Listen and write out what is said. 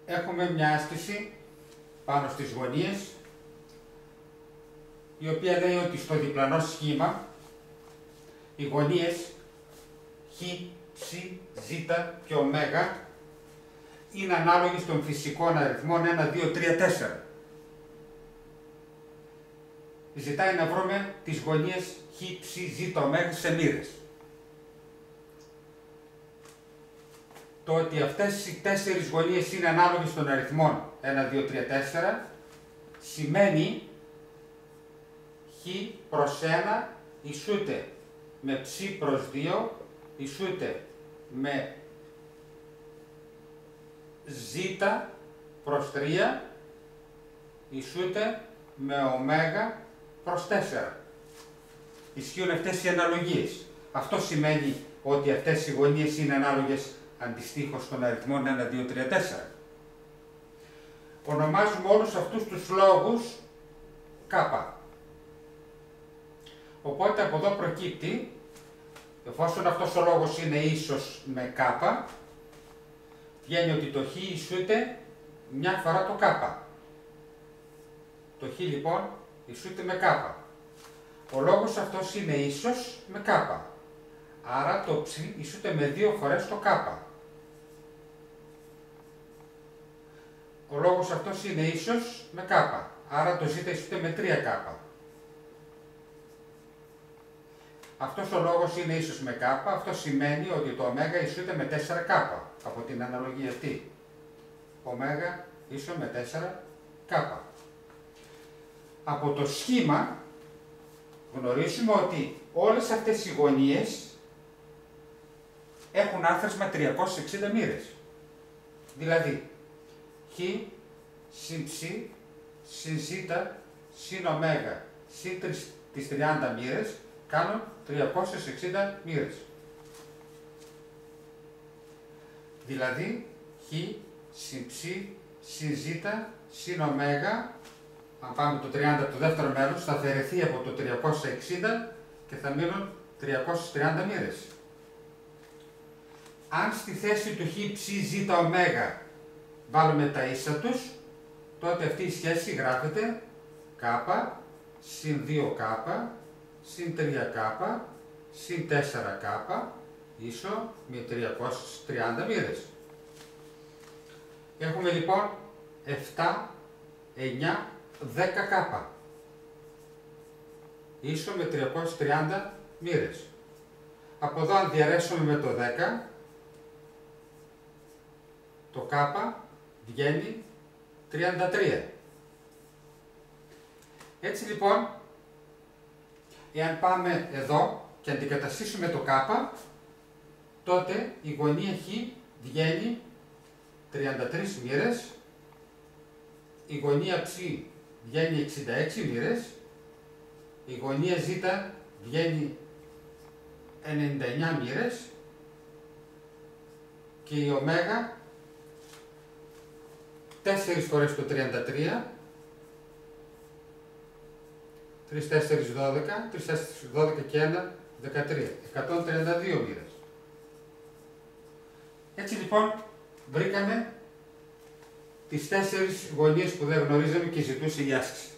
έχουμε μια άσκηση πάνω στις γωνίες, η οποία λέει ότι στο διπλανό σχήμα οι γωνίες χ, ψ, ζ και ω είναι ανάλογες των φυσικών αριθμών 1, 2, 3, 4. Ζητάει να βρούμε τις γωνίες χ, ψ, ζ, ω σε μοίρες. Το ότι αυτές οι 4 γωνίες είναι ανάλογες των αριθμών 1, 2, 3, 4 σημαίνει χ προς 1 ισούται με ψ προς 2 ισούται με ζ προς 3 ισούται με ω προς 4. Ισχύουν αυτές οι αναλογίες. Αυτό σημαίνει ότι αυτές οι γωνίες είναι ανάλογες αντιστοίχως των αριθμών 1, 2, 3, 4. Ονομάζουμε όλους αυτούς τους λόγους κάπα. Οπότε από εδώ προκύπτει, εφόσον αυτός ο λόγος είναι ίσος με κάπα, βγαίνει ότι το χ ισούται μια φορά το κάπα. Το χ λοιπόν ισούται με κάπα. Ο λόγος αυτός είναι ίσος με κάπα. Άρα το ψ ισούται με 2 φορές το κάπα. Ο λόγος αυτός είναι ίσος με κάπα. Άρα το ζ ισούται με 3 κάπα. Αυτός ο λόγος είναι ίσος με κάπα. Αυτό σημαίνει ότι το ω ισούται με 4 κάπα. Από την αναλογία αυτή. Ω ίσο με 4 κάπα. Από το σχήμα γνωρίζουμε ότι όλες αυτές οι γωνίες έχουν άθροισμα 360 μοίρες. Δηλαδή, χ συν ψ συν ζ συν ω συν τις 30 μοίρες κάνουν 360 μοίρες. Δηλαδή, χ συν ψ συν ζ συν ω, αν πάμε το 30 το δεύτερο μέρος, θα αφαιρεθεί από το 360 και θα μείνουν 330 μοίρες. Αν στη θέση του χ, ψ, ζ, ω βάλουμε τα ίσα τους, τότε αυτή η σχέση γράφεται κ συν 2κ συν 3κ συν 4κ ίσο με 330 μοίρες. Έχουμε λοιπόν 7, 9, 10κ ίσο με 330 μοίρες. Από εδώ αν διαρρέσουμε με το 10, το κ βγαίνει 33. Έτσι λοιπόν, εάν πάμε εδώ και αντικαταστήσουμε το κ, τότε η γωνία χ βγαίνει 33 μοίρες, η γωνία ψ βγαίνει 66 μοίρες, η γωνία ζ βγαίνει 99 μοίρες και η ω 4 φορές το 33, 3, 4, 12, 3, 4, 12 και 1, 13, 132 μοίρες. Έτσι λοιπόν βρήκαμε τις 4 γωνίες που δεν γνωρίζαμε και ζητούσε η άσκηση.